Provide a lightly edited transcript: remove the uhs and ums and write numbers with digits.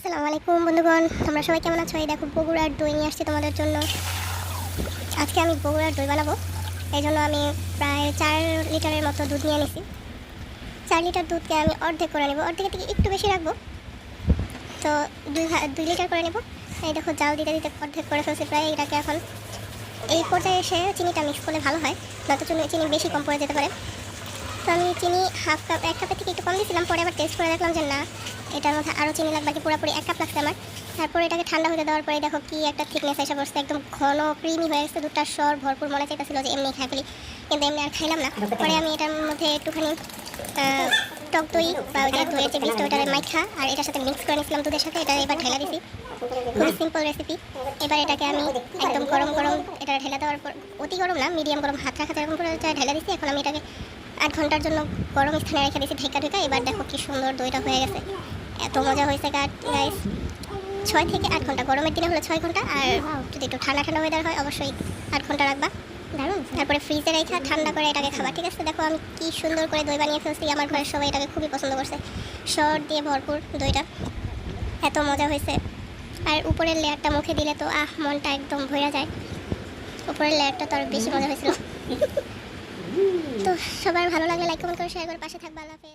আসসালামু আলাইকুম বন্ধুগণ, তোমরা সবাই কেমন আছো? এই দেখো বগুড়ার দই নিয়ে আসছি তোমাদের জন্য। আজকে আমি বগুড়ার দই বানাবো। এই জন্য আমি প্রায় 4 লিটারের মতো দুধ নিয়ে নিছি। 4 লিটার দুধকে আমি অর্ধেক করে নেব, অর্ধেকের থেকে একটু বেশি রাখবো। তো 2 লিটার করে নেব। এই দেখো জাল দিতে দিতে অর্ধেক করে ফেলছি প্রায়। এটাকে এখন এই পর্যায়ে এসে চিনিটা মিক্স করলে ভালো হয়, নয়তো চিনি বেশি কম পড়ে যেতে পারে। তো আমি চিনি হাফ কাপ, 1 কাপের থেকে একটু কম দিয়েছিলাম, পরে আবার টেস্ট করে দেখলাম যে না, এটার মধ্যে আরও চিনি লাগবে, কি পুরোপুরি 1 কাপ লাগছে আমার। তারপরে এটাকে ঠান্ডা হতে দেওয়ার পরে দেখো কি একটা থিকনেস এসে পড়ছে, একদম ঘন ক্রিমি হয়ে গেছে। দুধটার স্বর ভরপুর, মনে চাইতেছিল যে এমনি খাই ফেলি, কিন্তু এমনি আর খাইলাম না। পরে আমি এটার মধ্যে একটুখানি টক দই বা ওই যে দইয়ের যে বীজটা ওটার মাইখা আর এটার সাথে মিক্স করে নিয়েছিলাম দুধের সাথে। এটা এবার ঢেলা দিছি, খুবই সিম্পল রেসিপি। এবার এটাকে আমি একদম গরম গরম এটা ঢেলা দেওয়ার পর, অতি গরম না, মিডিয়াম গরম, হাত রাখা এরকম করে ঢেলা দিছি। এখন আমি এটাকে 8 ঘন্টার জন্য গরম স্থানে রেখে দিয়েছি ঢেকা ঢেকা। এবার দেখো কি সুন্দর দইটা হয়ে গেছে, এত মজা হয়েছে গাইস। 6 থেকে 8 ঘন্টা, গরমের দিনে হলো 6 ঘন্টা, আর যদি একটু ঠান্ডা ঠান্ডা ওয়েদার হয় অবশ্যই 8 ঘন্টা রাখবা। দারুণ। তারপরে ফ্রিজে রেখে ঠান্ডা করে এটাকে খাবা, ঠিক আছে? দেখো আমি কি সুন্দর করে দই বানিয়ে ফেলছি, আমার ঘরের সবাই এটাকে খুবই পছন্দ করছে। সর দিয়ে ভরপুর দইটা, এত মজা হয়েছে। আর উপরের লেয়ারটা মুখে দিলে তো মনটা একদম ভরে যায়। উপরের লেয়ারটা তো আরও বেশি মজা হয়েছিল। তো সবার ভালো লাগলে লাইক কমেন্ট করে শেয়ার করে পাশে থাকবা। আল্লাহ হাফেজ।